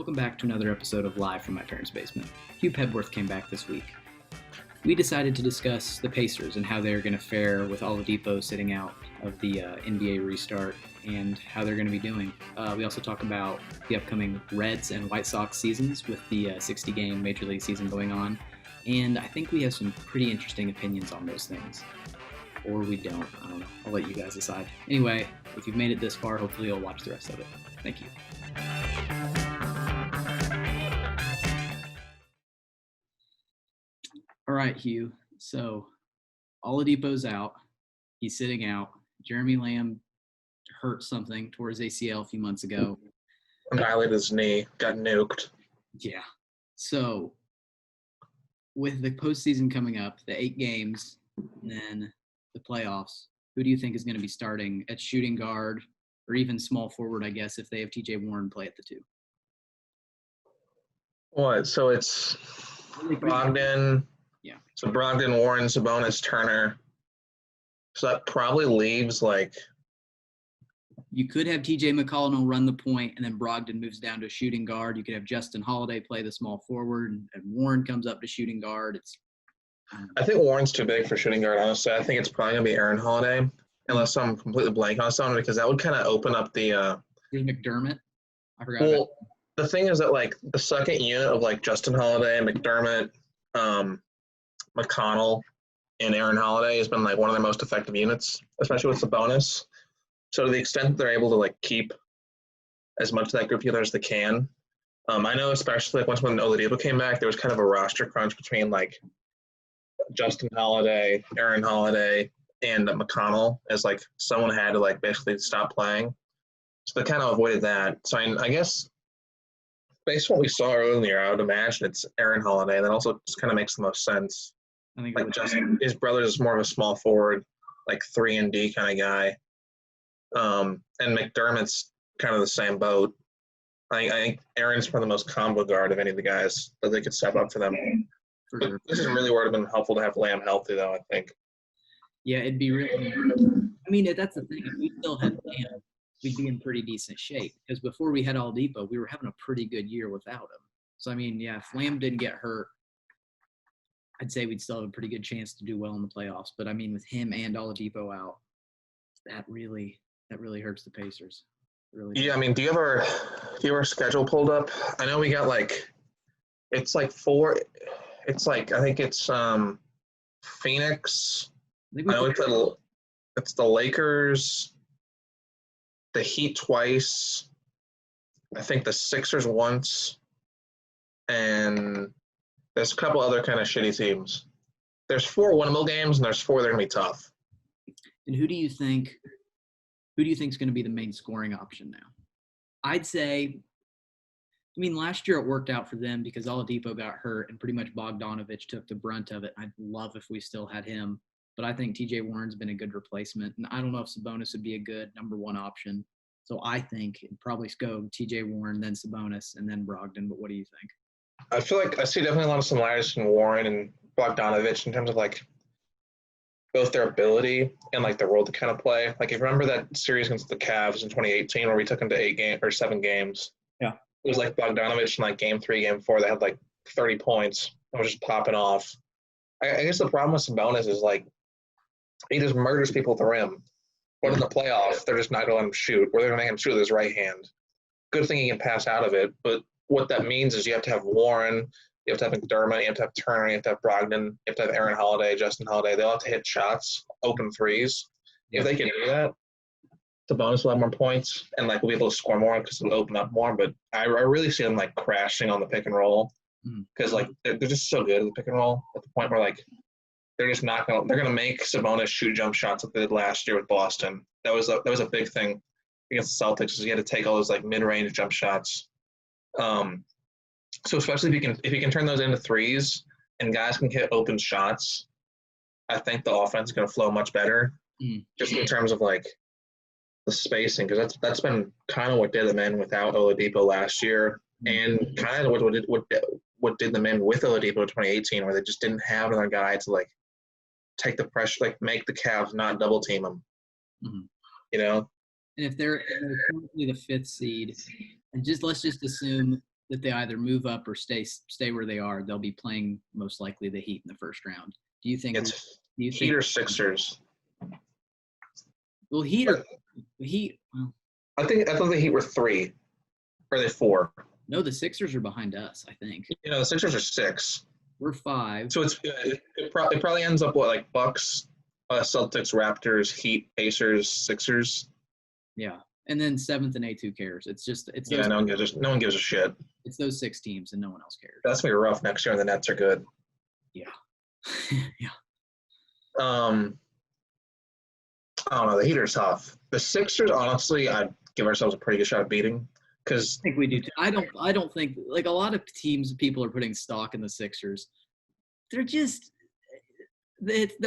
Welcome back to another episode of Live from My Parents' Basement. Hugh Pebworth came back this week. We decided to discuss the Pacers and how they're going to fare with Oladipo sitting out of the NBA restart and how they're going to be doing. We also talk about the upcoming Reds and White Sox seasons with the 60-game Major League season going on. And I think we have some pretty interesting opinions on those things. Or we don't. I don't know. I'll let you guys decide. Anyway, if you've made it this far, hopefully you'll watch the rest of it. Thank you. All right, Hugh. So Oladipo's out. He's sitting out. Jeremy Lamb hurt something, tore his ACL a few months ago. Annihilated his knee, got nuked. Yeah. So with the postseason coming up, the 8 games, and then the playoffs, who do you think is going to be starting at shooting guard or even small forward, I guess, if they have TJ Warren play at the 2? What? So it's Brogdon. Yeah. So Brogdon, Warren, Sabonis, Turner. So that probably leaves you could have TJ McConnell run the point, and then Brogdon moves down to shooting guard. You could have Justin Holiday play the small forward, and Warren comes up to shooting guard. I think Warren's too big for shooting guard, honestly. I think it's probably going to be Aaron Holiday, unless I'm completely blank on someone, because that would kind of open up the There's McDermott. I forgot well, the thing is that, the second unit of, Justin Holiday, McDermott, McConnell, and Aaron Holiday has been, one of their most effective units, especially with Sabonis. So to the extent that they're able to, keep as much of that group together as they can. I know especially, once when Oladipo came back, there was kind of a roster crunch between, Justin Holiday, Aaron Holiday, and McConnell, as, someone had to, basically stop playing. So they kind of avoided that. So I guess based on what we saw earlier in the year, I would imagine it's Aaron Holiday. That also just kind of makes the most sense. I think Justin, his brother is more of a small forward, 3-and-D kind of guy. And McDermott's kind of the same boat. I think Aaron's probably the most combo guard of any of the guys that they could step up for them. for But sure. this is really where it would have been helpful to have Lamb healthy, though, I think. Yeah, it'd be really – I mean, that's the thing. If we still had Lamb, we'd be in pretty decent shape. Because before we had Oladipo, we were having a pretty good year without him. So, I mean, yeah, if Lamb didn't get hurt, I'd say we'd still have a pretty good chance to do well in the playoffs. But, I mean, with him and Oladipo out, that really hurts the Pacers. Really Yeah, I mean, do you have our schedule pulled up? I know we got it's four. It's I think it's Phoenix. I think I know it's the Lakers, the Heat twice. I think the Sixers once, and there's a couple other kind of shitty teams. There's 4 winnable games, and there's 4 that are gonna be tough. And who do you think is going to be the main scoring option now? I'd say, I mean, last year it worked out for them because Oladipo got hurt and pretty much Bogdanovich took the brunt of it. I'd love if we still had him, but I think TJ Warren's been a good replacement. And I don't know if Sabonis would be a good number 1 option. So I think it'd probably go TJ Warren, then Sabonis, and then Brogdon. But what do you think? I feel like I see definitely a lot of similarities between Warren and Bogdanovich in terms of both their ability and the role to kind of play. If you remember that series against the Cavs in 2018 where we took them to 7 games. Yeah. It was Bogdanovich in game 3, game 4, they had 30 points and was just popping off. I guess the problem with Sabonis is he just murders people at the rim. But in the playoffs, they're just not going to let him shoot, or they're going to make him shoot with his right hand. Good thing he can pass out of it, but what that means is you have to have Warren, you have to have McDermott, you have to have Turner, you have to have Brogdon, you have to have Aaron Holiday, Justin Holiday. They all have to hit shots, open threes. If they can do that, Sabonis will have more points, and we'll be able to score more because it'll open up more. But I really see them crashing on the pick and roll because they're just so good at the pick and roll at the point where they're just not going. They're going to make Sabonis shoot jump shots like they did last year with Boston. That was a big thing against the Celtics is you had to take all those mid-range jump shots. So especially if you can turn those into threes and guys can hit open shots, I think the offense is going to flow much better. Just in terms of the spacing, because that's been kind of what did them in without Oladipo last year, and kind of what did them in with Oladipo in 2018, where they just didn't have another guy to take the pressure, make the Cavs not double team them. You know. And if they're currently the 5th seed, and let's just assume that they either move up or stay where they are. They'll be playing most likely the Heat in the first round. Do you think? It's Do you Heat think? or Sixers. Well, Heat or Heat. Well, I thought the Heat were 3. Or are they 4? no, the Sixers are behind us. I think The Sixers are 6. we're 5. So it probably ends up like Bucks, Celtics, Raptors, Heat, Pacers, Sixers. Yeah, and then 7th and 8th. Who cares? It's those, No one gives a shit. it's those 6 teams, and no one else cares. That's gonna be rough next year, and the Nets are good. Yeah, yeah. I don't know. The Heat are tough. The Sixers, honestly, I'd give ourselves a pretty good shot at beating because I think we do too. I don't think like a lot of teams. People are putting stock in the Sixers. They're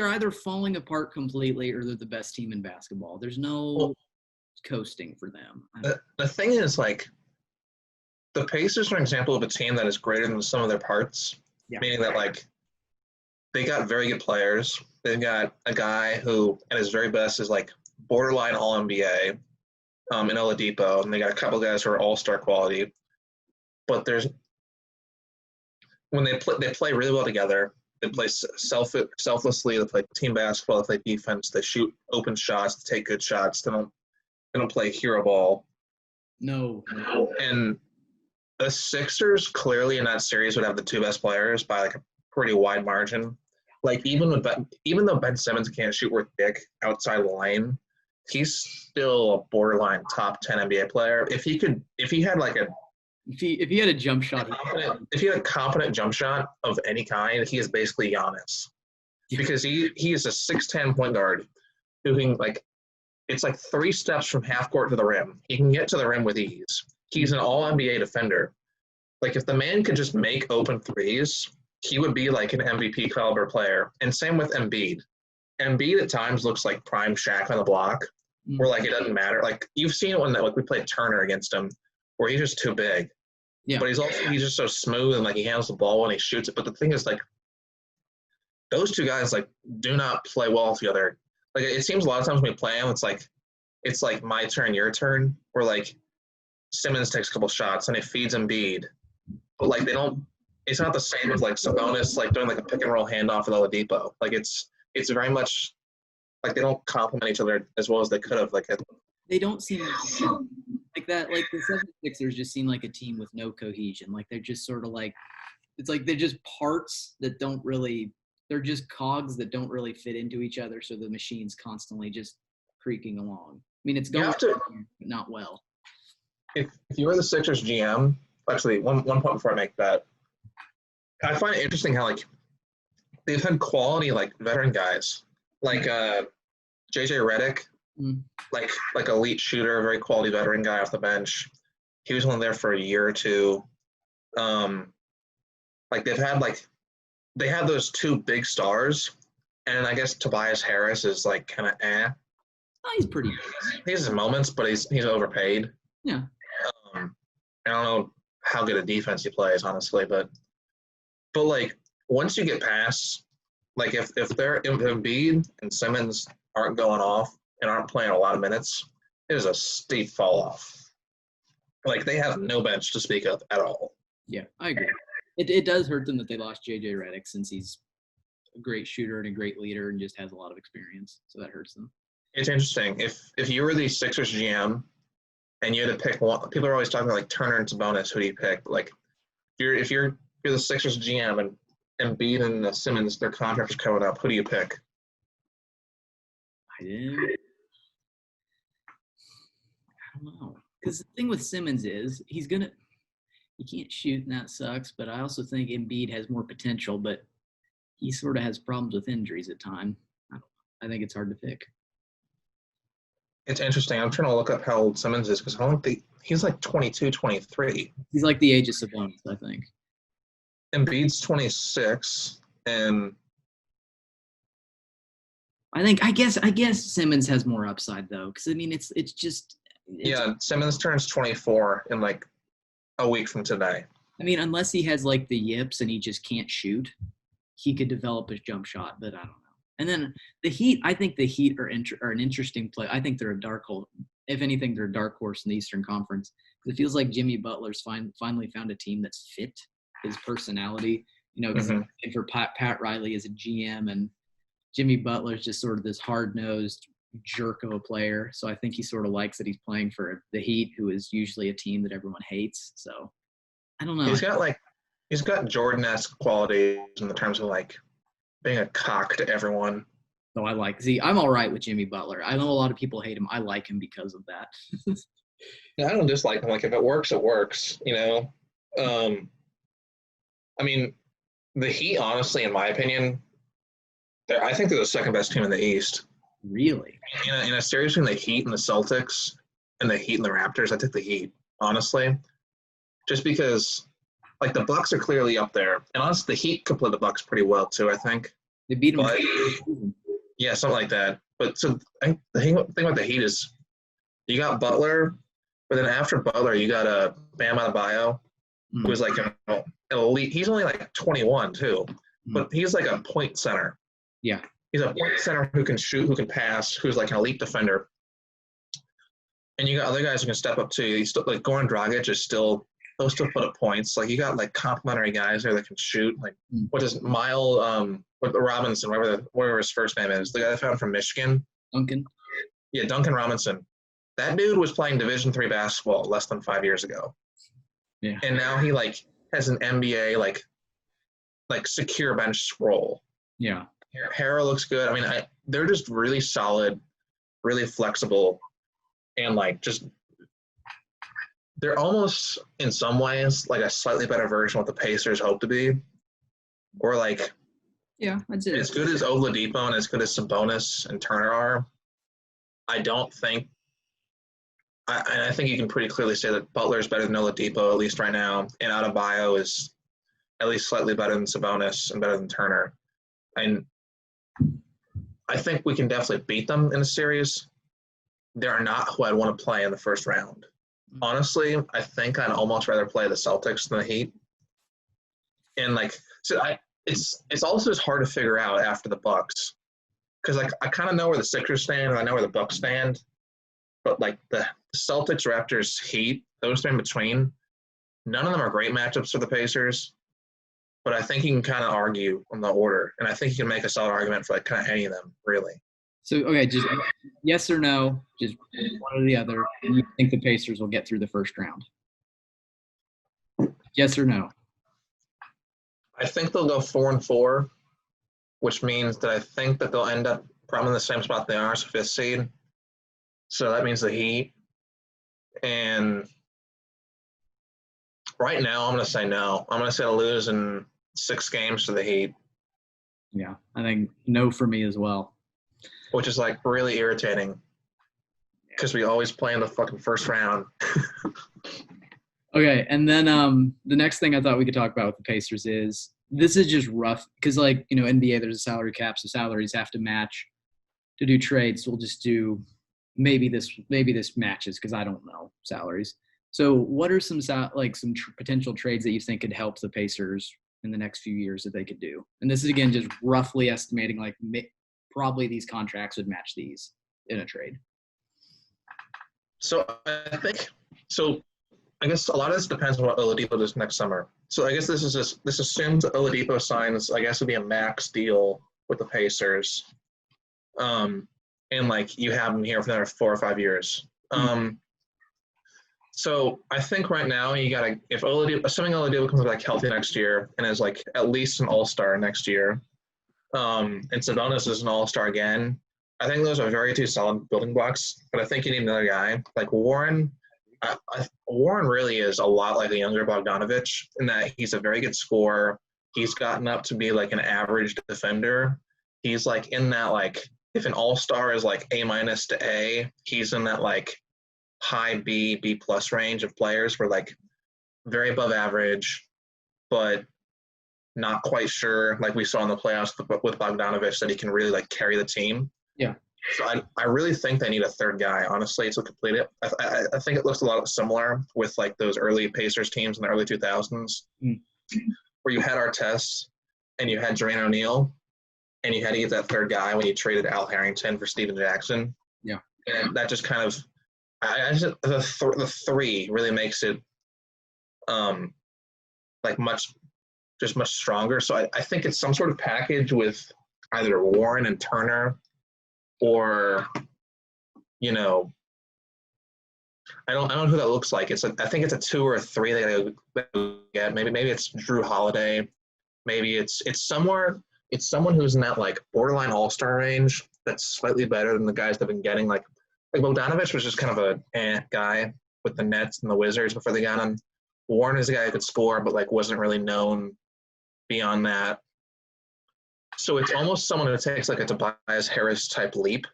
either falling apart completely or they're the best team in basketball. There's no coasting for them. the thing is, like, the Pacers are an example of a team that is greater than some of their parts, meaning that, like, they got very good players. They've got a guy who, at his very best, is, like, borderline All-NBA in Oladipo, and they got a couple guys who are all-star quality. But when they play really well together. They play selflessly. They play team basketball. They play defense. They shoot open shots. They take good shots. They don't play hero ball. No. And the Sixers clearly in that series would have the 2 best players by like a pretty wide margin. Like even though Ben Simmons can't shoot worth dick outside the lane, he's still a borderline top 10 NBA player. If he had a jump shot, if he had a competent jump shot of any kind, he is basically Giannis, because he is a 6'10" point guard who can, like, it's like 3 steps from half court to the rim. He can get to the rim with ease. He's an all NBA defender. Like, if the man could just make open threes, he would be like an MVP caliber player. And same with Embiid. Embiid at times looks like prime Shaq on the block, where like it doesn't matter. Like, you've seen it when we played Turner against him, where he's just too big. Yeah. But he's just so smooth and like he handles the ball when he shoots it. But the thing is, like, those 2 guys like do not play well together. Like, it seems a lot of times when we play them, it's like my turn, your turn, where like Simmons takes a couple shots and it feeds Embiid. But like it's not the same as like Sabonis like doing like a pick and roll handoff with Oladipo. Like it's very much like they don't complement each other as well as they could have. Like they don't seem like that. Like the 76ers just seem like a team with no cohesion. Like they're just sort of like, it's like they're just parts that don't really, they're just cogs that don't really fit into each other. So the machine's constantly just creaking along. I mean, it's going, but not well. If you were the Sixers GM, actually one point before I make that, I find it interesting how like they've had quality like veteran guys like JJ Redick. Like elite shooter, very quality veteran guy off the bench. He was only there for a year or 2. Like they had those 2 big stars, and I guess Tobias Harris is like kind of Oh, he's pretty good. He has his moments, but he's overpaid. Yeah. I don't know how good a defense he plays, honestly, but like once you get past, like if Embiid and Simmons aren't going off and aren't playing a lot of minutes, it is a steep fall off. Like they have no bench to speak of at all. Yeah, I agree. It does hurt them that they lost JJ Redick, since he's a great shooter and a great leader and just has a lot of experience. So that hurts them. It's interesting. If you were the Sixers GM and you had to pick one, people are always talking like Turner and Sabonis. Who do you pick? Like if you're the Sixers GM and Embiid and Simmons, their contracts are coming up, who do you pick? I don't know. Because the thing with Simmons is he can't shoot, and that sucks. But I also think Embiid has more potential, but he sort of has problems with injuries at times. I think it's hard to pick. It's interesting. I'm trying to look up how old Simmons is, because I don't think he's like 22, 23. He's like the age of Sabonis, I think. Embiid's 26, and I guess Simmons has more upside though, because I mean it's Simmons turns 24 in like a week from today. I mean, unless he has like the yips and he just can't shoot, he could develop his jump shot, but I don't know. And then the Heat, I think the Heat are an interesting play. I think they're a dark if anything, they're a dark horse in the Eastern Conference. It feels like Jimmy Butler's finally found a team that's fit his personality. Because for Pat Riley as a GM, and Jimmy Butler's just sort of this hard-nosed jerk of a player. So I think he sort of likes that he's playing for the Heat, who is usually a team that everyone hates. So I don't know. He's got Jordan-esque qualities in the terms of like being a cock to everyone. So I'm all right with Jimmy Butler. I know a lot of people hate him. I like him because of that. Yeah, I don't dislike him. Like, if it works, it works, I mean, the Heat, honestly, in my opinion, I think they're the second best team in the East. Really? In a series between the Heat and the Celtics and the Heat and the Raptors, I take the Heat, honestly. Just because, like, the Bucks are clearly up there. And honestly, the Heat could play the Bucks pretty well, too, I think. They beat them. Yeah, something like that. But so the thing about the Heat is you got Butler, but then after Butler, you got a Bam Adebayo, who is like an elite. He's only like 21 too, but he's like a point center. Yeah, he's a point center who can shoot, who can pass, who's like an elite defender. And you got other guys who can step up too. He's still, like Goran Dragic is still supposed to put up points. Like, you got like complimentary guys there that can shoot. Like what is Robinson, whatever his first name is, the guy that found from Michigan. Duncan. Yeah, Duncan Robinson. That dude was playing Division III basketball less than 5 years ago. Yeah. And now he like has an NBA like secure bench role. Yeah. Harrell looks good. I mean, they're just really solid, really flexible, and like just they're almost in some ways like a slightly better version of what the Pacers hope to be. Or like, yeah, that's it. As good as Oladipo and as good as Sabonis and Turner are, I don't think. I think you can pretty clearly say that Butler is better than Oladipo, at least right now, and Adebayo is at least slightly better than Sabonis and better than Turner. And I think we can definitely beat them in a series. They are not who I'd want to play in the first round. Honestly, I think I'd almost rather play the Celtics than the Heat. And like, so it's also just hard to figure out after the Bucks, because like I kind of know where the Sixers stand and I know where the Bucks stand, but like the Celtics, Raptors, Heat, those three in between, none of them are great matchups for the Pacers. But I think you can kind of argue on the order, and I think you can make a solid argument for like kind of any of them, really. So, okay, just yes or no, just one or the other. Do you think the Pacers will get through the first round? Yes or no? I think they'll go 4-4, which means that I think that they'll end up probably in the same spot they are as 5th seed. So that means the Heat. And right now, I'm going to say no. I'm going to say they'll lose in 6 games to the Heat. Yeah, I think no for me as well. Which is like really irritating because we always play in the fucking first round. Okay, and then the next thing I thought we could talk about with the Pacers is this is just rough because, like, NBA, there's a salary cap, so salaries have to match to do trades. So we'll just do maybe this matches because I don't know salaries. So what are some potential trades that you think could help the Pacers in the next few years that they could do? And this is, again, just roughly estimating, like, probably these contracts would match these in a trade. So I guess a lot of this depends on what Oladipo does next summer. So I guess this assumes that Oladipo signs, I guess, would be a max deal with the Pacers. And like you have him here for another 4 or 5 years. So I think right now you gotta, assuming Oladipo comes back healthy next year and is like at least an all-star next year, and Sabonis is an all-star again, I think those are very two solid building blocks. But I think you need another guy like Warren. Warren really is a lot like a younger Bogdanovich in that he's a very good scorer. He's gotten up to be like an average defender. He's like in that, like, if an all-star is like A- to A, he's in that like high B+ range of players where like very above average, but not quite sure, like we saw in the playoffs with Bogdanovich, that he can really like carry the team. Yeah. So I really think they need a third guy, honestly, to complete it. I think it looks a lot similar with like those early Pacers teams in the early 2000s, where you had Artest and you had Jermaine O'Neal, and you had to get that third guy when you traded Al Harrington for Steven Jackson. Yeah. And that just kind of I just the three really makes it like much stronger. So I think it's some sort of package with either Warren and Turner, or I don't know who that looks like. I think it's a 2 or a 3 they gotta get. Maybe it's Drew Holiday. Maybe it's somewhere. It's someone who's in that like borderline all-star range that's slightly better than the guys they've been getting. Like Bogdanovich was just kind of a guy with the Nets and the Wizards before they got him. Warren is a guy who could score, but like wasn't really known beyond that. So it's almost someone who takes like a Tobias Harris type leap.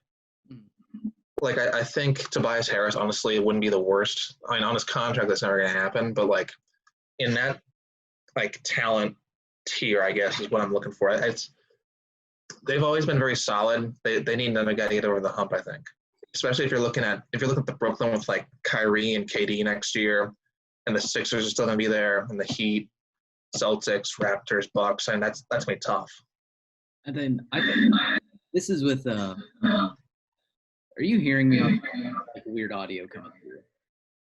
Like I think Tobias Harris, honestly, it wouldn't be the worst. I mean, on his contract, that's never going to happen. But like in that like talent tier, I guess is what I'm looking for. They've always been very solid. They need another guy to get over the hump, I think. Especially if you're looking at the Brooklyn with like Kyrie and KD next year, and the Sixers are still going to be there, and the Heat, Celtics, Raptors, Bucks, and that's going to be tough. And then I think this is with are you hearing me on like weird audio coming through?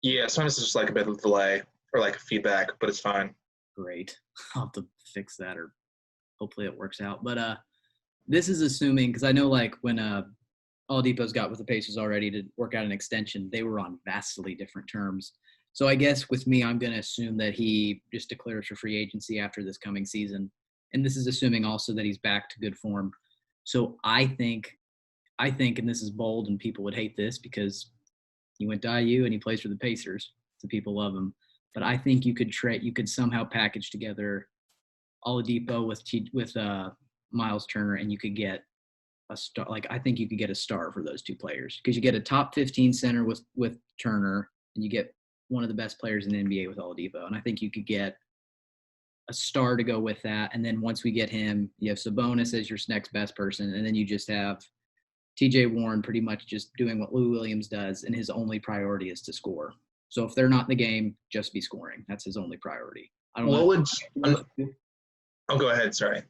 Yeah, sometimes it's just like a bit of delay or like feedback, but it's fine. Great. I'll have to fix that, or hopefully it works out. But this is assuming, because I know like when Oladipo's got with the Pacers already to work out an extension, they were on vastly different terms. So I guess with me, I'm going to assume that he just declares for free agency after this coming season. And this is assuming also that he's back to good form. So I think, and this is bold and people would hate this because he went to IU and he plays for the Pacers, so people love him. But I think you could somehow package together Oladipo with Miles Turner, and you could get a star. Like I think you could get a star for those two players, because you get a top 15 center with Turner, and you get one of the best players in the NBA with Oladipo. And I think you could get a star to go with that. And then once we get him, you have Sabonis as your next best person, and then you just have TJ Warren pretty much just doing what Lou Williams does, and his only priority is to score. So if they're not in the game, just be scoring. That's his only priority. I don't know. Oh, go ahead. Sorry.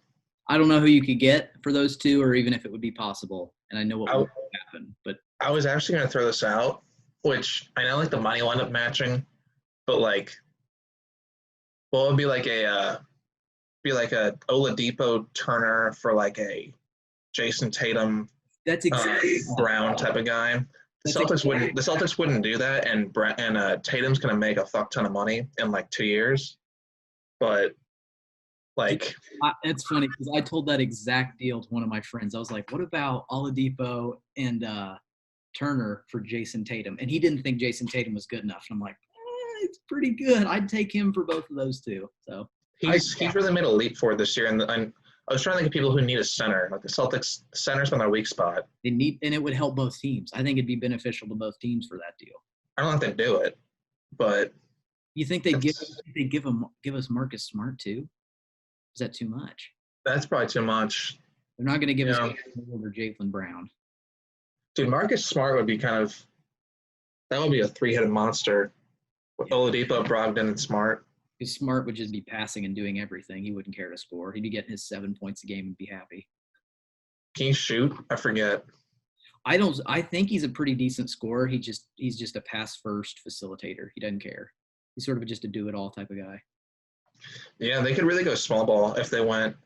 I don't know who you could get for those two, or even if it would be possible. And I know what would happen. But I was actually going to throw this out, which I know like the money will end up matching, but like, well, it'd be like a Oladipo Turner for like a Jason Tatum. That's exactly Brown type of guy. The Celtics wouldn't do that, and Tatum's gonna make a fuck ton of money in like 2 years. But like, it's funny because I told that exact deal to one of my friends. I was like, "What about Oladipo and Turner for Jason Tatum?" And he didn't think Jason Tatum was good enough. And I'm like, "It's pretty good. I'd take him for both of those two." So he's really made a leap forward this year, and I was trying to think of people who need a center. Like the Celtics, center's been their weak spot. And it would help both teams. I think it'd be beneficial to both teams for that deal. I don't think they'd do it, but you think they give us Marcus Smart too? Is that too much? That's probably too much. They're not going to give us or Jaylen Brown. Dude, Marcus Smart would be that would be a three-headed monster with Oladipo, Brogdon, and Smart. Because Smart would just be passing and doing everything. He wouldn't care to score. He'd be getting his 7 points a game and be happy. Can he shoot? I forget. I think he's a pretty decent scorer. He's just a pass first facilitator. He doesn't care. He's sort of just a do it all type of guy. Yeah, they could really go small ball if they went.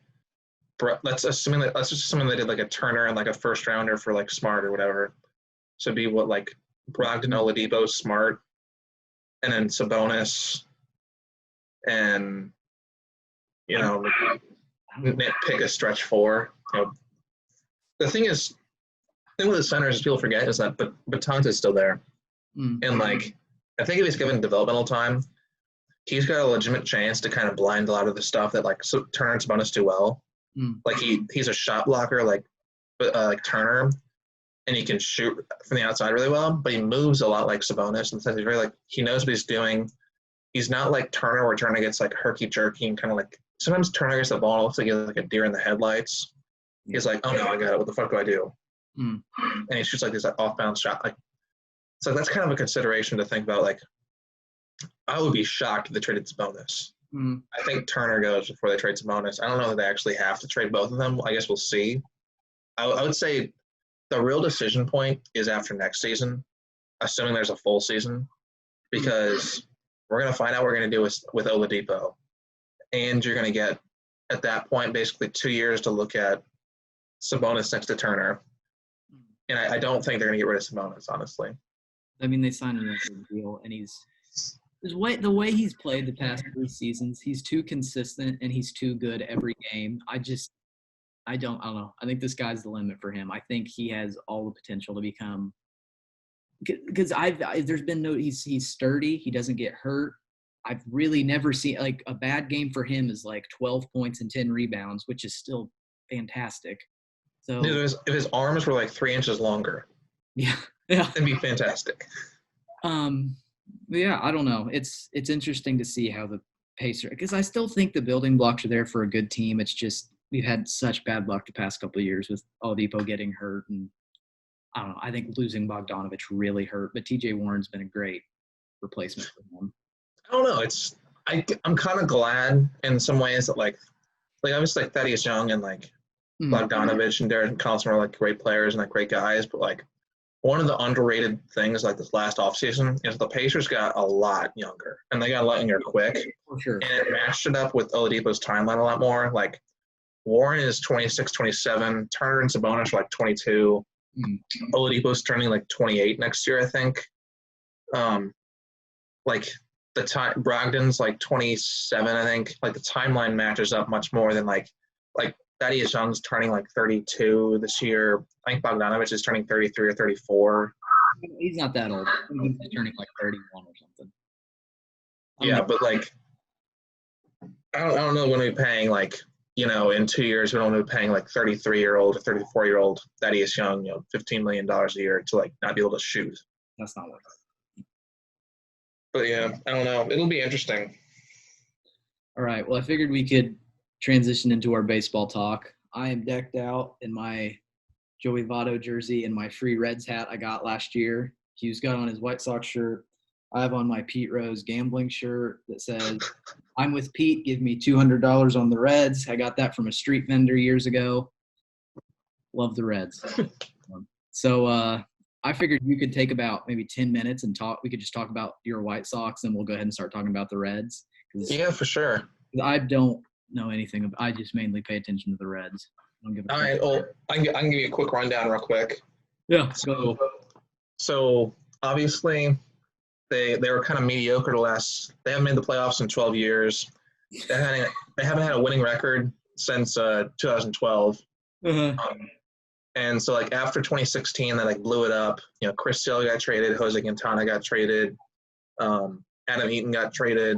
Let's just assume they did like a Turner and like a first rounder for like Smart or whatever. So it'd be what, like Brogdon, Oladipo, Smart, and then Sabonis. And pick a stretch four. The thing with the centers, people forget, is that Baton's is still there, and like I think if he's given developmental time, he's got a legitimate chance to kind of blind a lot of the stuff that like Turner and Sabonis do well. Like he's a shot blocker like Turner, and he can shoot from the outside really well, but he moves a lot like Sabonis, and he's very he knows what he's doing. He's not like Turner, where Turner gets like herky-jerky and kind of like – sometimes Turner gets the ball, it looks like he has like a deer in the headlights. He's like, oh, no, I got it. What the fuck do I do? And he shoots like this off-bounce shot. So that's kind of a consideration to think about. Like, I would be shocked if they traded Sabonis. I think Turner goes before they trade Sabonis. I don't know that they actually have to trade both of them. I guess we'll see. I would say the real decision point is after next season. assuming there's a full season, because we're going to find out what we're going to do with Oladipo. And you're going to get, at that point, basically 2 years to look at Sabonis next to Turner. And I don't think they're going to get rid of Sabonis, honestly. I mean, they signed him a good deal, and the way he's played the past 3 seasons, he's too consistent and he's too good every game. I don't know. I think the sky's the limit for him. I think he has all the potential to become, because there's been he's sturdy. He doesn't get hurt. I've really never seen, like, a bad game for him is like 12 points and 10 rebounds, which is still fantastic. So if his arms were like 3 inches longer, yeah, it'd be fantastic. Yeah, I don't know. It's interesting to see how the Pacers, because I still think the building blocks are there for a good team. It's just we've had such bad luck the past couple of years with Oladipo getting hurt, and I don't know. I think losing Bogdanovich really hurt, but T.J. Warren's been a great replacement for him. I don't know. I'm kind of glad in some ways that like obviously like Thaddeus Young and like Bogdanovich and Derek Collison are like great players and like great guys, but like one of the underrated things like this last offseason is the Pacers got a lot younger, and they got a lot younger quick. For sure. And it matched it up with Oladipo's timeline a lot more. Like Warren is 26, 27. Turner and Sabonis are like 22. Oladipo's turning like 28 next year, I think. Like the time Brogdon's like 27, I think. Like the timeline matches up much more than like Thaddeus Young's turning like 32 this year. I think Bogdanovich is turning 33 or 34. He's not that old. He's turning like 31 or something. Yeah, but like I don't know when we're paying like, in 2 years we don't know paying like 33-year-old or 34-year-old Thaddeus Young, $15 million a year to like not be able to shoot. That's not worth it. But yeah, I don't know. It'll be interesting. All right. Well, I figured we could transition into our baseball talk. I am decked out in my Joey Votto jersey and my free Reds hat I got last year. Hugh's got on his White Sox shirt. I have on my Pete Rose gambling shirt that says, "I'm with Pete. Give me $200 on the Reds." I got that from a street vendor years ago. Love the Reds. So I figured you could take about maybe 10 minutes and talk. We could just talk about your White Sox, and we'll go ahead and start talking about the Reds. Yeah, for sure. I don't know anything. I just mainly pay attention to the Reds. All right. Well, I can give you a quick rundown real quick. Yeah. So obviously they were kind of mediocre they haven't made the playoffs in 12 years. They haven't had a winning record since 2012. And so like after 2016, they like blew it up. Chris Sale got traded, Jose Quintana got traded, Adam Eaton got traded.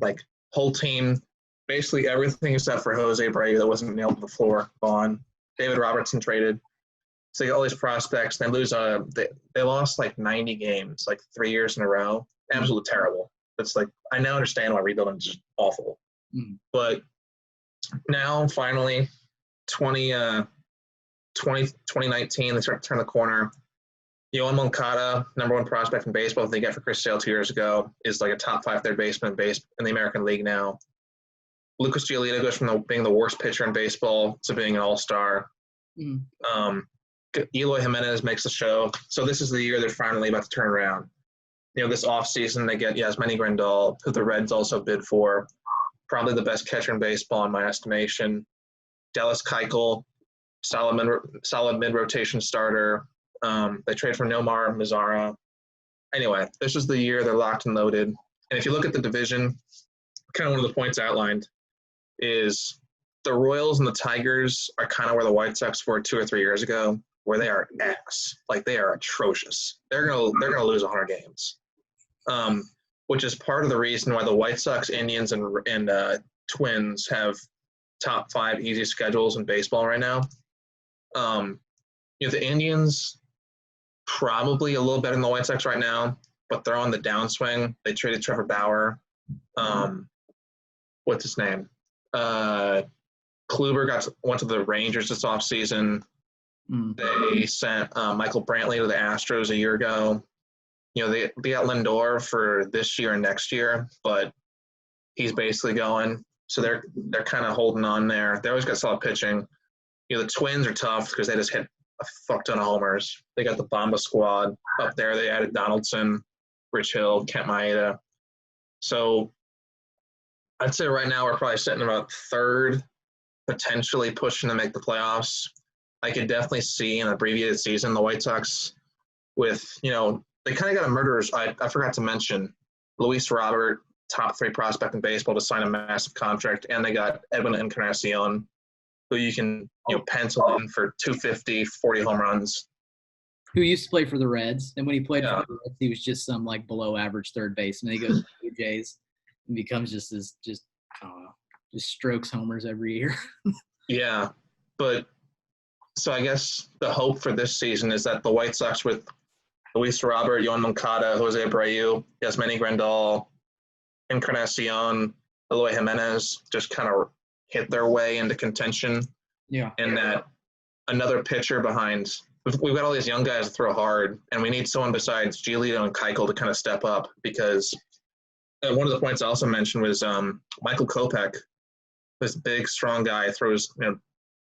Like whole team, basically everything except for Jose Abreu that wasn't nailed to the floor, gone. David Robertson traded. So they got all these prospects. They lose. They lost like 90 games, like 3 years in a row. Absolutely terrible. It's like I now understand why rebuilding is just awful. But now finally, 2019, they start to turn the corner. Yoan Moncada, number 1 prospect in baseball, they got for Chris Sale 2 years ago, is like a top 5 third baseman in the American League now. Lucas Giolito goes from being the worst pitcher in baseball to being an all-star. Eloy Jimenez makes the show. So this is the year they're finally about to turn around. This offseason, they get Yasmani Grandal, who the Reds also bid for. Probably the best catcher in baseball in my estimation. Dallas Keuchel, solid mid-rotation starter. They trade for Nomar Mazara. Anyway, this is the year they're locked and loaded. And if you look at the division, kind of one of the points outlined is the Royals and the Tigers are kind of where the White Sox were 2 or 3 years ago, where they are ass. Like they are atrocious. They're gonna lose 100 games, which is part of the reason why the White Sox, Indians, and Twins have top 5 easy schedules in baseball right now. The Indians probably a little better than the White Sox right now, but they're on the downswing. They traded Trevor Bauer. What's his name? Kluber went to the Rangers this offseason. They sent Michael Brantley to the Astros a year ago. They got Lindor for this year and next year, but he's basically going. So they're kind of holding on there. They always got solid pitching. The Twins are tough because they just hit a fuck ton of homers. They got the Bomba squad up there. They added Donaldson, Rich Hill, Kent Maeda. So I'd say right now we're probably sitting about third, potentially pushing to make the playoffs. I could definitely see in an abbreviated season the White Sox with, they kind of got a murderers. I forgot to mention Luis Robert, top 3 prospect in baseball, to sign a massive contract, and they got Edwin Encarnacion, who you can pencil in for 250, 40 home runs. Who used to play for the Reds, and when he played Yeah. for the Reds, he was just some like below average third baseman. He goes to the Blue Jays and becomes just I don't know, just strokes homers every year. Yeah, but so I guess the hope for this season is that the White Sox with Luis Robert, Yohan Moncada, Jose Abreu, Yasmani Grandal, Encarnacion, Eloy Jimenez just kind of hit their way into contention. Yeah. And that another pitcher behind – we've got all these young guys to throw hard, and we need someone besides Giolito and Keuchel to kind of step up because one of the points I also mentioned was Michael Kopech, this big, strong guy, throws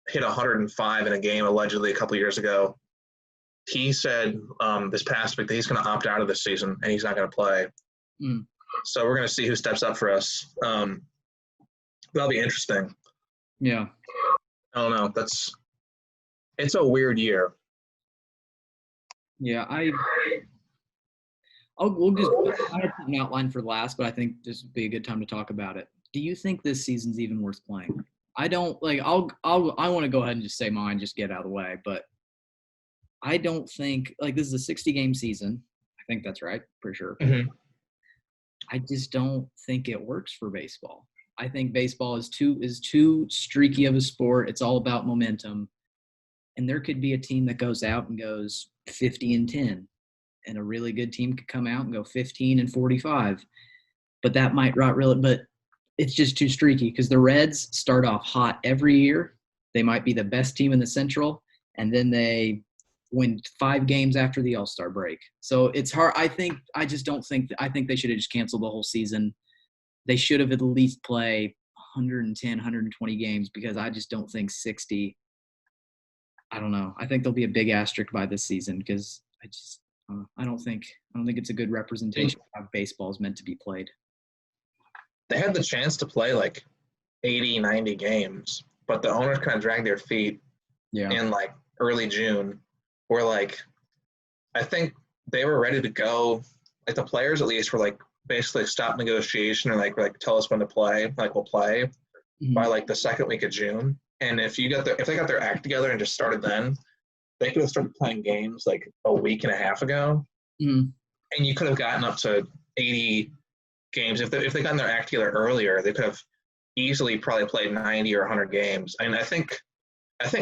hit 105 in a game allegedly a couple years ago. He said this past week that he's going to opt out of this season and he's not going to play. Mm. So we're going to see who steps up for us. That'll be interesting. Yeah. I don't know. It's a weird year. Yeah, we'll just I had something outlined for last, but I think this would be a good time to talk about it. Do you think this season's even worth playing? I don't like. I want to go ahead and just say mine, just get out of the way. But I don't think this is a 60-game season. I think that's right, for sure. Mm-hmm. I just don't think it works for baseball. I think baseball is too streaky of a sport. It's all about momentum, and there could be a team that goes out and goes 50-10, and a really good team could come out and go 15-45. But that might not really. But it's just too streaky because the Reds start off hot every year. They might be the best team in the Central, and then they win 5 games after the All-Star break. So it's hard. I think they should have just canceled the whole season. They should have at least play 110, 120 games because I just don't think 60. I don't know. I think there'll be a big asterisk by this season because I don't think it's a good representation of how baseball is meant to be played. They had the chance to play 80, 90 games, but the owners kind of dragged their feet in early June. Where I think they were ready to go. The players at least were basically stop negotiation and tell us when to play. We'll play by the second week of June. And if they got their act together and just started then, they could have started playing games a week and a half ago. Mm. And you could have gotten up to 80 games. If they gotten their act together earlier, they could have easily probably played 90 or 100 games. I mean, I think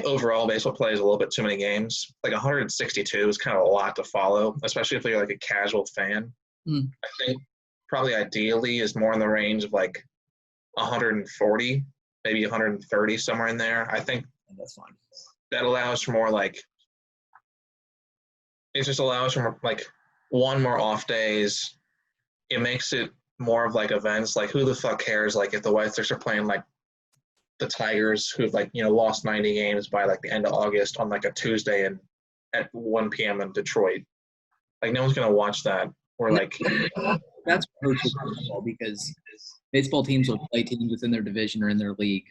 overall baseball plays a little bit too many games. 162 is kind of a lot to follow, especially if you're a casual fan. Mm. I think probably ideally is more in the range of 140, maybe 130, somewhere in there. I think that's fine. That allows for more it just allows for one more off days. It makes it more of events. Who the fuck cares? If the White Sox are playing the Tigers, who've lost 90 games by the end of August on a Tuesday and at 1 p.m. in Detroit. No one's gonna watch that. Or that's perfect baseball because baseball teams will play teams within their division or in their league.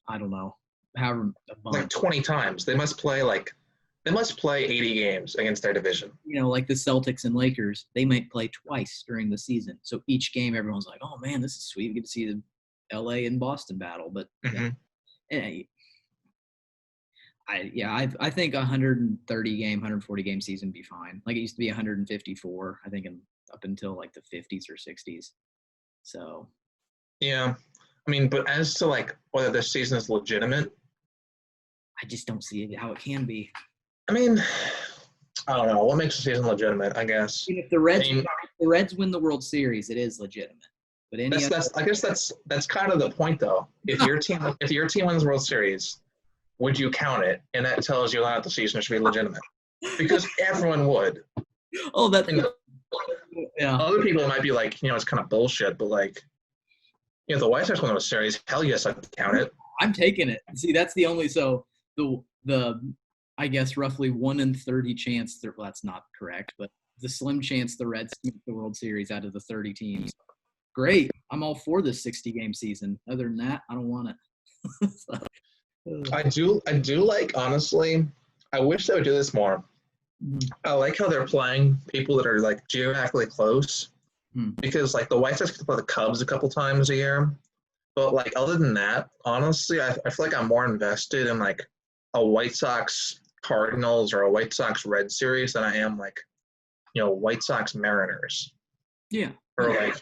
I don't know, however, 20 times. They must play 80 games against their division. The Celtics and Lakers, they might play twice during the season. So each game, everyone's like, "Oh man, this is sweet. We get to see the LA and Boston battle." But I think 130 game, 140 game season would be fine. It used to be 154, I think, up until the 50s or 60s. So. Yeah, I mean, but as to whether this season is legitimate, I just don't see how it can be. I mean, I don't know. What makes the season legitimate, I guess? If the Reds win the World Series, it is legitimate. But I guess that's kind of the point, though. If your team wins the World Series, would you count it? And that tells you that the season should be legitimate, because everyone would. Oh, that's yeah. Other people might be it's kind of bullshit, but the White Sox won the Series. Hell yes, I'd count it. I'm taking it. See, that's the only the I guess, roughly 1 in 30 chance. Well, that's not correct, but the slim chance the Reds make the World Series out of the 30 teams. Great. I'm all for this 60-game season. Other than that, I don't want it. I do like, honestly, I wish they would do this more. I like how they're playing people that are like geographically close because like the White Sox get to play the Cubs a couple times a year. But like other than that, honestly, I feel like I'm more invested in like a White Sox Cardinals or a White Sox Red series than I am like, White Sox Mariners. Yeah. Or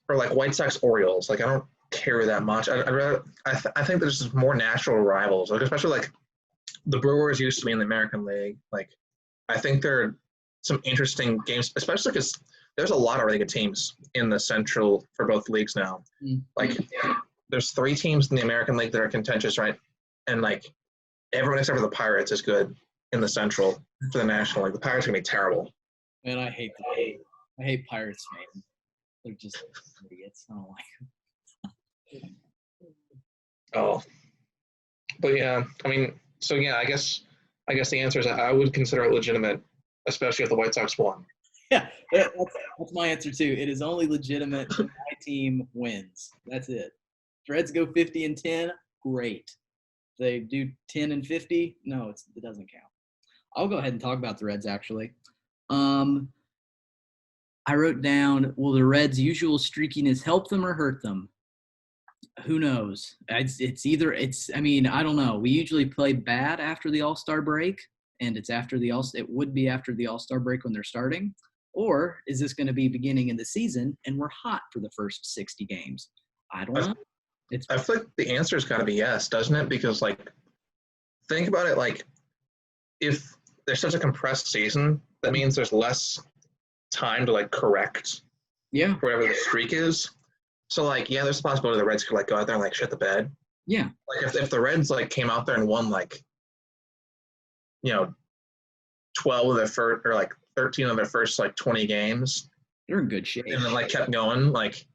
like White Sox Orioles. Like I don't care that much. I think there's just more natural rivals. Like especially like the Brewers used to be in the American League. Like I think there are some interesting games, especially because there's a lot of really good teams in the Central for both leagues now. Like there's 3 teams in the American League that are contentious, right? And like everyone except for the Pirates is good in the Central for the National League. The Pirates are gonna be terrible. Man, I hate Pirates, man. They're just idiots. I don't like them. Oh, but yeah, I mean, so yeah, I guess the answer is I would consider it legitimate, especially if the White Sox won. Yeah, that's my answer too. It is only legitimate if my team wins. That's it. If Reds go 50-10, great. If they do 10-50, no, it doesn't count. I'll go ahead and talk about the Reds actually. I wrote down, will the Reds' usual streakiness help them or hurt them? Who knows? I don't know. We usually play bad after the All-Star break, and it would be after the All-Star break when they're starting. Or is this going to be beginning in the season and we're hot for the first 60 games? I don't know. I feel like the answer's got to be yes, doesn't it? Because like, think about it. Like, if there's such a compressed season, that means there's less time to like correct whatever the streak is. So like, yeah, there's a possibility the Reds could like go out there and like shit the bed. Yeah. Like if the Reds like came out there and won like, 12 of their first or like 13 of their first like 20 games, they're in good shape. And then like kept going, like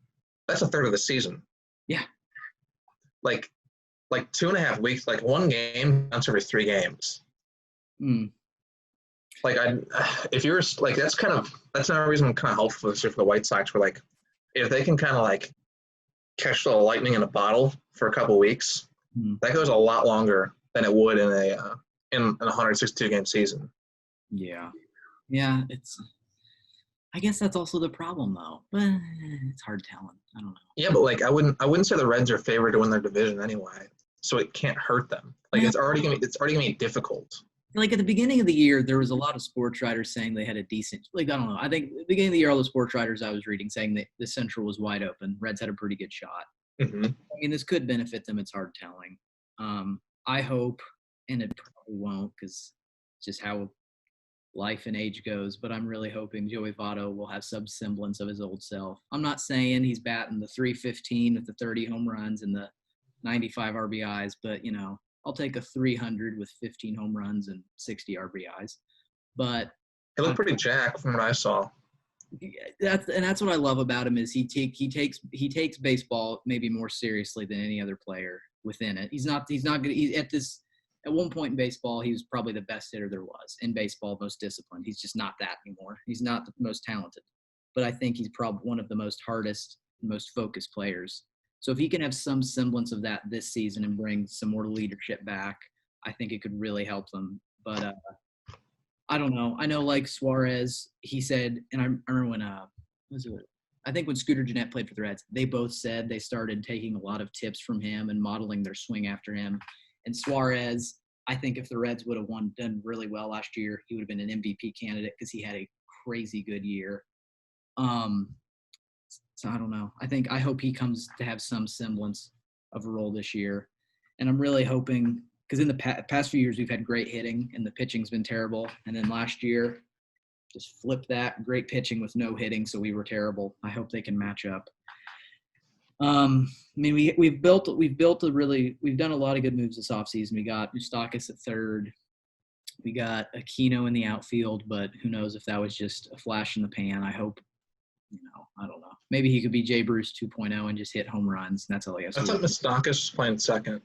that's a third of the season. Yeah. Like 2.5 weeks, like one game counts every 3 games. Like if you're like that's another reason I'm kind of hopeful this year for the White Sox. Where like if they can kind of like catch the lightning in a bottle for a couple weeks, that goes a lot longer than it would in an 162 game season. Yeah, I guess that's also the problem though. But it's hard telling. I don't know. Yeah, but like I wouldn't say the Reds are favored to win their division anyway, so it can't hurt them. Like it's already gonna be difficult. Like at the beginning of the year, there was a lot of sports writers saying they had a decent. Like I don't know. I think at the beginning of the year, all the sports writers I was reading saying that the Central was wide open. Reds had a pretty good shot. Mm-hmm. I mean, this could benefit them. It's hard telling. I hope, and it probably won't because it's just how life and age goes. But I'm really hoping Joey Votto will have some semblance of his old self. I'm not saying he's batting the .315 with the 30 home runs and the 95 RBIs, but I'll take a 300 with 15 home runs and 60 RBIs. But he looked pretty jacked from what I saw. That's what I love about him is he takes baseball maybe more seriously than any other player within it. He's not good. At one point in baseball, he was probably the best hitter there was in baseball, most disciplined. He's just not that anymore. He's not the most talented, but I think he's probably one of the most hardest, most focused players. So if he can have some semblance of that this season and bring some more leadership back, I think it could really help them. But I don't know. I know like Suarez, he said, and I remember when I think when Scooter Gennett played for the Reds, they both said they started taking a lot of tips from him and modeling their swing after him. And Suarez, I think if the Reds would have done really well last year, he would have been an MVP candidate because he had a crazy good year. So I don't know. I hope he comes to have some semblance of a role this year. And I'm really hoping because in the past few years we've had great hitting and the pitching's been terrible. And then last year, just flip that, great pitching with no hitting, so we were terrible. I hope they can match up. I mean, we've done a lot of good moves this offseason. We got Moustakas at third. We got Aquino in the outfield, but who knows if that was just a flash in the pan. I hope, I don't know. Maybe he could be Jay Bruce 2.0 and just hit home runs. And that's all he has to do. I thought Moustakas was playing second.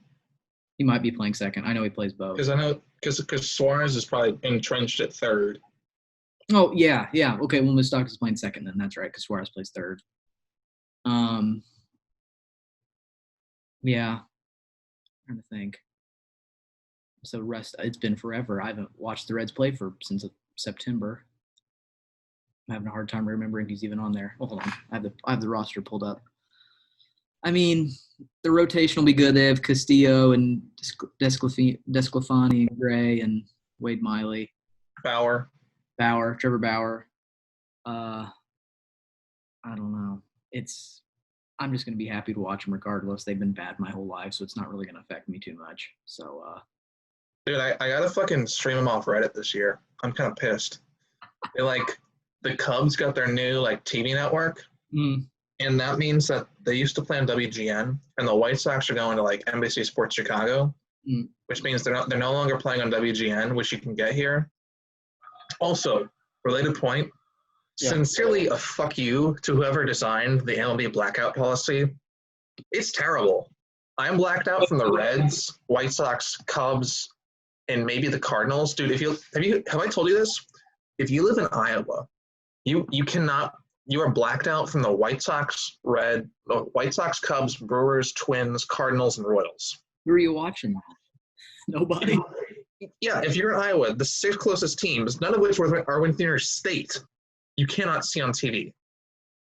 He might be playing second. I know he plays both. Because I know because Suarez is probably entrenched at third. Oh, yeah. Okay, well, Moustakas is playing second then. That's right, because Suarez plays third. Yeah. I'm trying to think. So it's been forever. I haven't watched the Reds play since September. I'm having a hard time remembering who's even on there. Well, hold on. I have the roster pulled up. I mean, the rotation will be good. They have Castillo and Desclafani and Gray and Wade Miley. Trevor Bauer. I don't know. I'm just going to be happy to watch them regardless. They've been bad my whole life, so it's not really going to affect me too much. So, dude, I gotta fucking stream them off Reddit this year. I'm kind of pissed. The Cubs got their new TV network, and that means that they used to play on WGN, and the White Sox are going to NBC Sports Chicago, which means they're no longer playing on WGN, which you can get here. Also, related point. Yeah. Sincerely, a fuck you to whoever designed the MLB blackout policy. It's terrible. I'm blacked out from the Reds, White Sox, Cubs, and maybe the Cardinals. Dude, have I told you this? If you live in Iowa, you are blacked out from the White Sox, Cubs, Brewers, Twins, Cardinals, and Royals. Who are you watching? Nobody. Yeah, if you're in Iowa, the 6 closest teams, none of which are within your state, you cannot see on TV.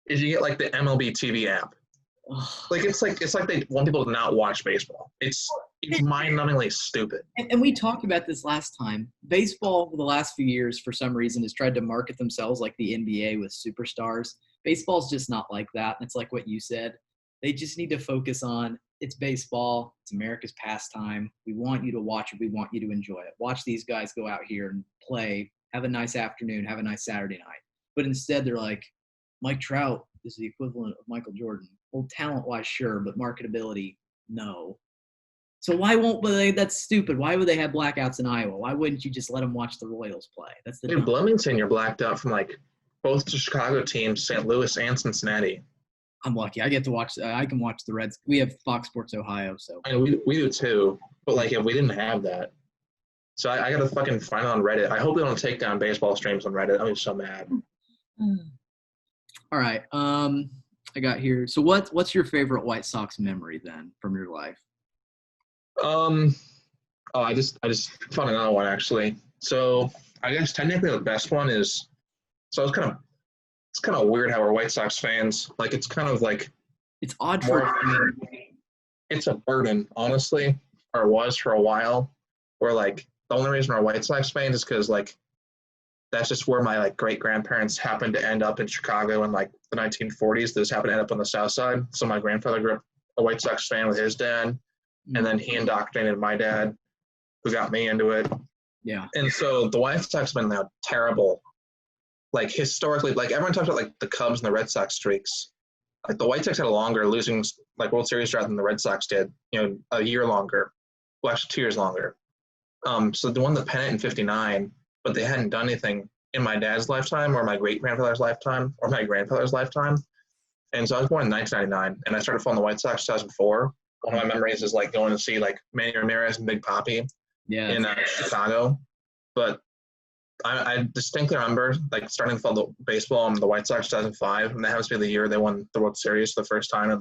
If you get the MLB TV app, it's like they want people to not watch baseball. It's mind-numbingly stupid. And we talked about this last time. Baseball for the last few years, for some reason, has tried to market themselves like the NBA with superstars. Baseball's just not like that. It's like what you said. They just need to focus on it's baseball. It's America's pastime. We want you to watch it. We want you to enjoy it. Watch these guys go out here and play. Have a nice afternoon. Have a nice Saturday night. But instead, they're like, Mike Trout is the equivalent of Michael Jordan. Well, talent-wise, sure, but marketability, no. So why won't they? That's stupid. Why would they have blackouts in Iowa? Why wouldn't you just let them watch the Royals play? That's the in Bloomington, you're blacked out from both the Chicago teams, St. Louis and Cincinnati. I'm lucky. I get to watch. I can watch the Reds. We have Fox Sports Ohio, so. I mean, we do too. But if we didn't have that, so I got to fucking find it on Reddit. I hope they don't take down baseball streams on Reddit. I'm so mad. All right. I got here. So what's your favorite White Sox memory then from your life? I just found another one actually. So I guess technically the best one is. So it's kind of weird how we're White Sox fans. It's kind of it's odd for it's a burden, honestly, or it was for a while. Where the only reason we're White Sox fans is because that's just where my great grandparents happened to end up in Chicago in the 1940s. They just happened to end up on the South Side. So my grandfather grew up a White Sox fan with his dad, and then he indoctrinated my dad, who got me into it. Yeah. And so the White Sox have been terrible. Historically, everyone talks about the Cubs and the Red Sox streaks. The White Sox had a longer losing World Series drought than the Red Sox did. A year longer. Well, actually 2 years longer. So they won the pennant in '59, but they hadn't done anything in my dad's lifetime or my great grandfather's lifetime or my grandfather's lifetime. And so I was born in 1999, and I started following the White Sox in 2004. One of my memories is going to see Manny Ramirez and Big Papi in Chicago. But I distinctly remember starting to follow baseball on the White Sox 2005, and that happens to be the year they won the World Series for the first time in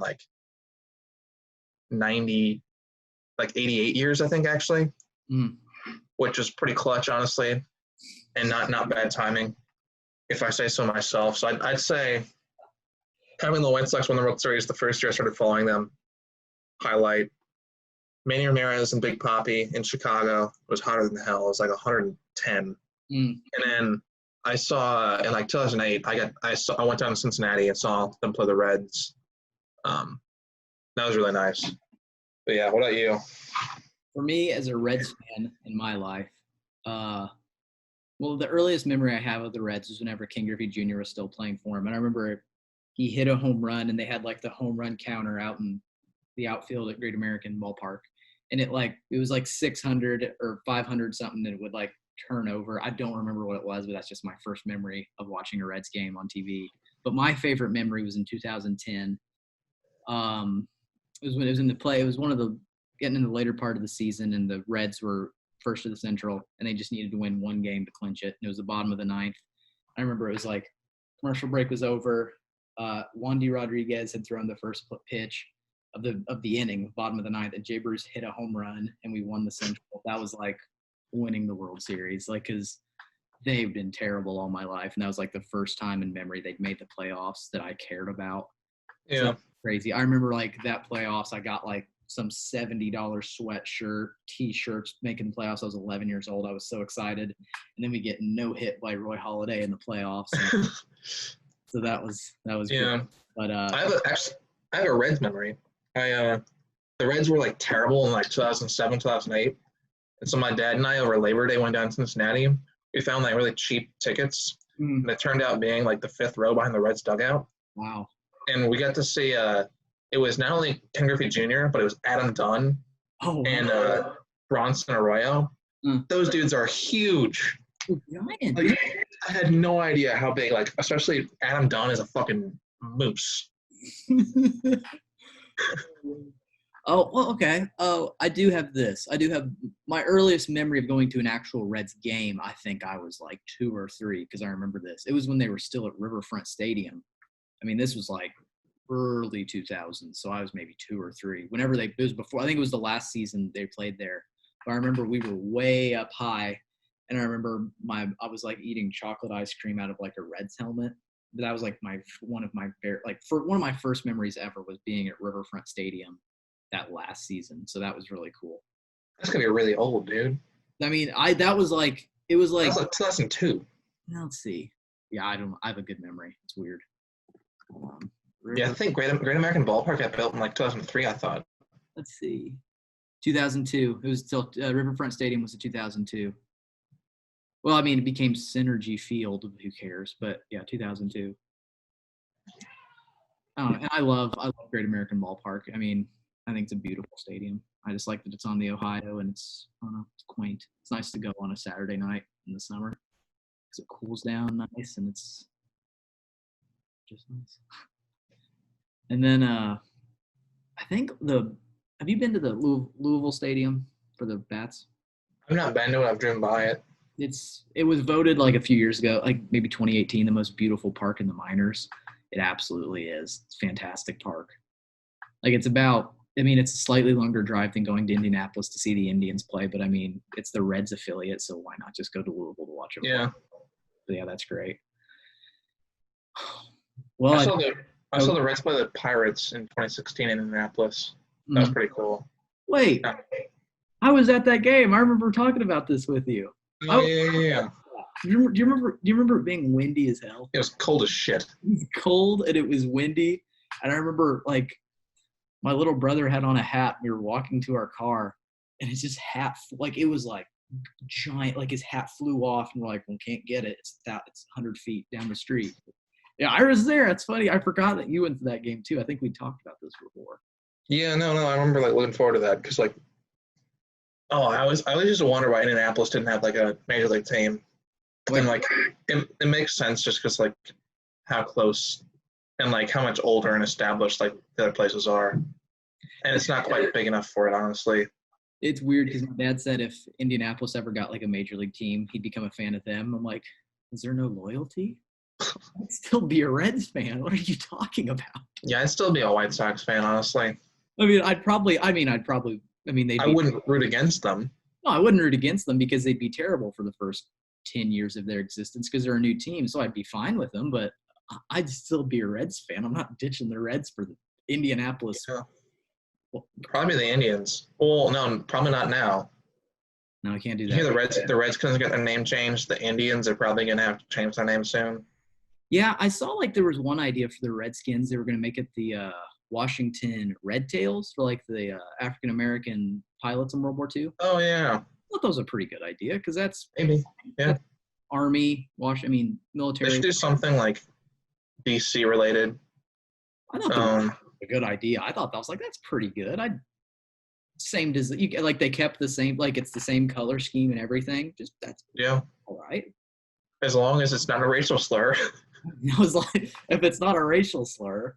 88 years, I think, actually, which was pretty clutch, honestly, and not bad timing, if I say so myself. So I'd say having the White Sox win the World Series the first year I started following them, highlight. Manny Ramirez and Big Papi in Chicago was hotter than hell. It was 110. And then I saw in 2008, I went down to Cincinnati and saw them play the Reds. That was really nice. But yeah, what about you? For me, as a Reds fan in my life, the earliest memory I have of the Reds was whenever King Griffey Jr. was still playing for him. And I remember he hit a home run, and they had the home run counter out in the outfield at Great American Ballpark. And it was 600 or 500 something, and it would turn over. I don't remember what it was, but that's just my first memory of watching a Reds game on TV. But my favorite memory was in 2010. It was when it was in the play. It was one of the getting in the later part of the season, and the Reds were first of the Central, and they just needed to win one game to clinch it. And it was the bottom of the ninth. I remember it was like commercial break was over. Wandy Rodriguez had thrown the first pitch of the inning, bottom of the ninth, and Jay Bruce hit a home run, and we won the Central. That was like winning the World Series, like, because they've been terrible all my life, and that was like the first time in memory they'd made the playoffs that I cared about. Yeah. So crazy. I remember like that playoffs, I got like some $70 sweatshirt, T-shirts making the playoffs. I was 11 years old. I was so excited, and then we get no hit by Roy Halladay in the playoffs. So that was Yeah. good. But I have a Reds memory. The Reds were like terrible in like 2007, 2008. And so my dad and I over Labor Day went down to Cincinnati. We found like really cheap tickets, and it turned out being like the fifth row behind the Reds dugout. wow. And we got to see it was not only Ken Griffey Jr., but it was Adam Dunn and Bronson Arroyo. Those dudes are huge. Giant. Like, I had no idea how big, like, especially Adam Dunn is a fucking moose. Oh, well, okay. Oh, I do have this. I do have my earliest memory of going to an actual Reds game. I think I was like 2 or 3 because I remember this. It was when they were still at Riverfront Stadium. I mean, this was like early 2000s, so I was maybe 2 or 3. Whenever it was before, I think it was the last season they played there. But I remember we were way up high, and I remember I was like eating chocolate ice cream out of like a Reds helmet. That was like one of my first memories ever was being at Riverfront Stadium that last season. So that was really cool. That's gonna be really old, dude. I mean, that was like, it was like, That was like 2002. let's see. Yeah, I have a good memory. It's weird. Yeah, I think Great American Ballpark got built in like 2003, I thought. Let's see. 2002. It was still Riverfront Stadium was in 2002. Well, I mean, it became Synergy Field. Who cares? But yeah, 2002. And I love Great American Ballpark. I mean, I think it's a beautiful stadium. I just like that it's on the Ohio, and it's, I don't know, it's quaint. It's nice to go on a Saturday night in the summer because it cools down nice, and it's just nice. And then I think have you been to the Louisville Stadium for the Bats? I've not been to it. I've driven by it. It was voted like a few years ago, like maybe 2018, the most beautiful park in the minors. It absolutely is. It's a fantastic park. Like it's a slightly longer drive than going to Indianapolis to see the Indians play, but I mean, it's the Reds affiliate, so why not just go to Louisville to watch it? Yeah. But yeah, that's great. Well, I saw the Reds play the Pirates in 2016 in Indianapolis. That was pretty cool. Wait, Yeah. I was at that game. I remember talking about this with you. Oh, yeah. Do you remember it being windy as hell? It was cold as shit. It was cold and it was windy. And I remember like my little brother had on a hat. We were walking to our car and his just hat, like it was like giant, like his hat flew off and we're like, well, can't get it. It's 100 feet down the street. Yeah, I was there. It's funny. I forgot that you went to that game too. I think we talked about this before. Yeah, no. I remember like looking forward to that because like, I always used to wonder why Indianapolis didn't have like a major league team. But then like it makes sense just because like how close and like how much older and established like the other places are, and it's not quite big enough for it, honestly. It's weird because my dad said if Indianapolis ever got like a major league team, he'd become a fan of them. I'm like, is there no loyalty? I'd still be a Reds fan. What are you talking about? Yeah, I'd still be a White Sox fan, honestly. I wouldn't root against them. No, I wouldn't root against them because they'd be terrible for the first 10 years of their existence because they're a new team. So I'd be fine with them, but I'd still be a Reds fan. I'm not ditching the Reds for the Indianapolis. Yeah. Well, probably the Indians. Well, no, probably not now. No, I can't do that. You hear the Reds couldn't get their name changed. The Indians are probably going to have to change their name soon. Yeah, I saw like there was one idea for the Redskins. They were going to make it the Washington Red Tails for like the African-American pilots in World War II. Oh, yeah. I thought that was a pretty good idea because that's maybe, yeah. That's Army, military. They should do something like DC related. I thought that was a good idea. I thought that was like, that's pretty good. They kept the same, like it's the same color scheme and everything. Just that's all right. As long as it's not a racial slur. I was like, if it's not a racial slur,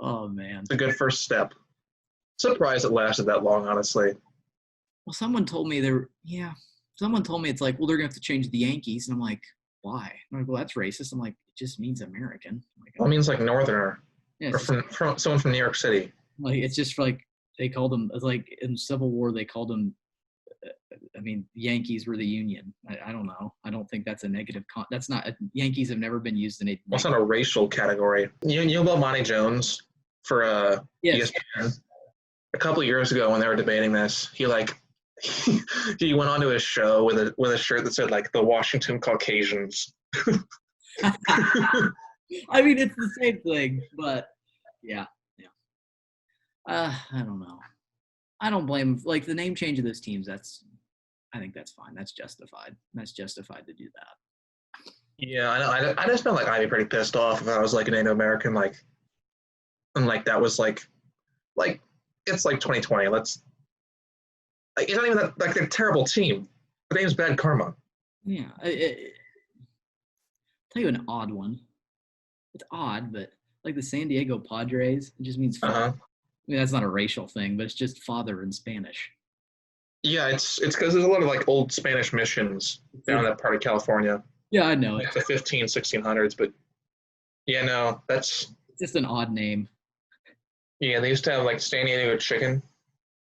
oh man. It's a good first step. Surprised it lasted that long, honestly. Well, someone told me someone told me it's like, well, they're gonna have to change the Yankees, and I'm like, why? I'm like, well, that's racist. I'm like, it just means American. I'm like, Well, it means like Northerner yeah, or from someone from New York City. like it's just like they called them. It's like in Civil War they called them. I mean, Yankees were the Union. I don't know. I don't think that's a negative. That's not. Yankees have never been used in a. Well, it's not a racial category. You know about Monty Jones for Yes. ESPN? A couple of years ago when they were debating this, he he went onto his show with a shirt that said like the Washington Caucasians. I mean, it's the same thing, but yeah. I don't know. I don't blame like the name change of those teams. I think that's fine. That's justified. That's justified to do that. Yeah, I just know like I'd be pretty pissed off if I was like a Native American, and like that was like it's like 2020. Let's like it's not even that like they're a terrible team. The name's Bad Karma. Yeah. Tell you an odd one. It's odd, but like the San Diego Padres, it just means father. I mean, that's not a racial thing, but it's just father in Spanish. Yeah, it's because there's a lot of like old Spanish missions down in that part of California. Yeah, I know. Like the 1600s, but yeah, no, that's It's just an odd name. yeah. They used to have like San Diego chicken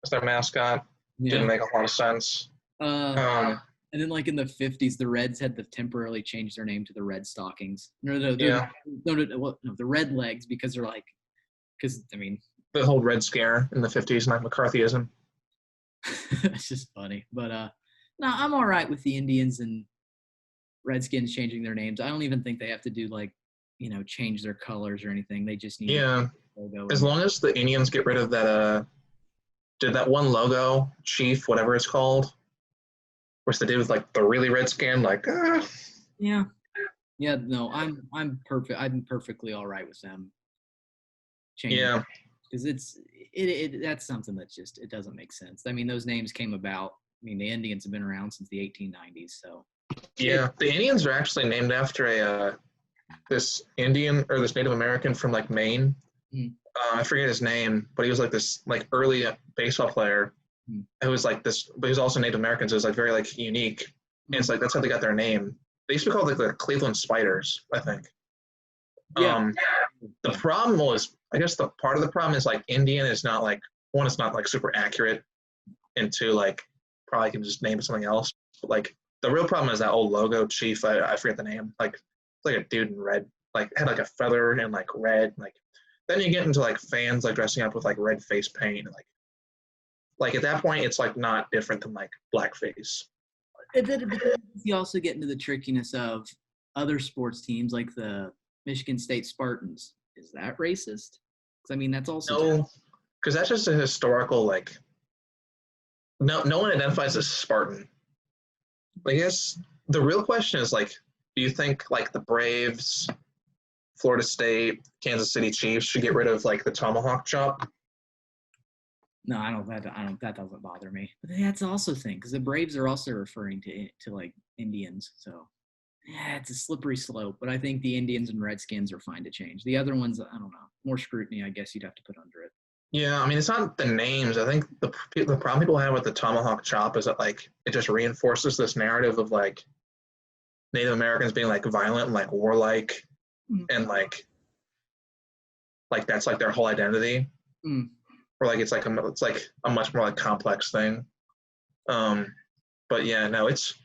as their mascot. Yeah. Didn't make a lot of sense. And then like in the 50s, the Reds had to temporarily change their name to the Red Stockings. No, the Red Legs because they're like, because I mean, the whole Red Scare in the 50s, like McCarthyism. it's just funny. But no, I'm all right with the Indians and Redskins changing their names. I don't even think they have to do like, change their colors or anything. They just need logo. As long as the Indians get rid of that did that one logo, Chief, whatever it's called, which they did with like the really red skin, like Yeah. No, I'm perfect. I'm perfectly all right with them changing. Yeah. Because that's something that just it doesn't make sense. I mean, those names came about. I mean, the Indians have been around since the 1890s. So yeah, the Indians are actually named after this Indian or this Native American from like Maine. I forget his name, but he was like this like early baseball player who was like this, but he was also Native American, so it was like very like unique. And it's like that's how they got their name. They used to be called like the Cleveland Spiders, I think. Yeah. The problem was, I guess the part of the problem is like Indian is not like one, it's not like super accurate, and two, like probably can just name it something else. But like the real problem is that old logo, Chief. I forget the name. Like it's like a dude in red, like had like a feather and like red. Like then you get into like fans like dressing up with like red face paint and like at that point it's like not different than like blackface. And then you also get into the trickiness of other sports teams like the Michigan State Spartans. Is that racist? Because I mean that's also no, because that's just a historical like. No one identifies as Spartan. I guess the real question is like, do you think like the Braves, Florida State, Kansas City Chiefs should get rid of like the tomahawk chop? No, I don't. That doesn't bother me. But that's also the thing because the Braves are also referring to like Indians. So yeah, it's a slippery slope. But I think the Indians and Redskins are fine to change. The other ones, I don't know. More scrutiny, I guess you'd have to put under it. Yeah, I mean, it's not the names. I think the problem people have with the tomahawk chop is that like it just reinforces this narrative of like Native Americans being like violent and like warlike, and like that's like their whole identity. Or like it's like a much more like complex thing. But yeah, no, it's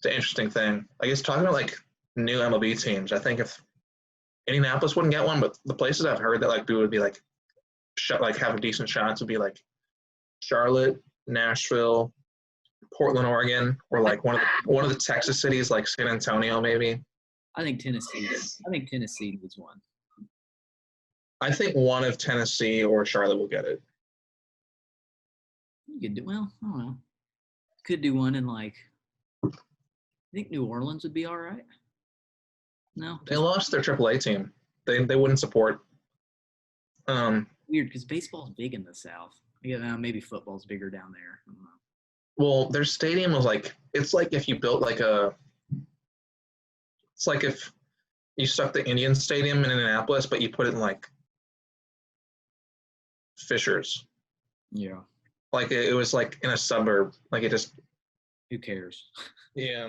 an interesting thing. I guess talking about like new MLB teams, I think if Indianapolis wouldn't get one, but the places I've heard that like would be like have decent shots would be like Charlotte, Nashville, Portland, Oregon, or like one of the Texas cities like San Antonio maybe. I think Tennessee needs one. I think one of Tennessee or Charlotte will get it. You could do well. I don't know. Could do one in like. I think New Orleans would be all right. No, they lost their AAA team. They wouldn't support. Weird because baseball's big in the South. Yeah, maybe football's bigger down there. I don't know. Well, their stadium was like it's like if you built like a. It's like if you stuck the Indian Stadium in Indianapolis, but you put it in like Fishers. Yeah. Like it was like in a suburb. Like it just Who cares? Yeah.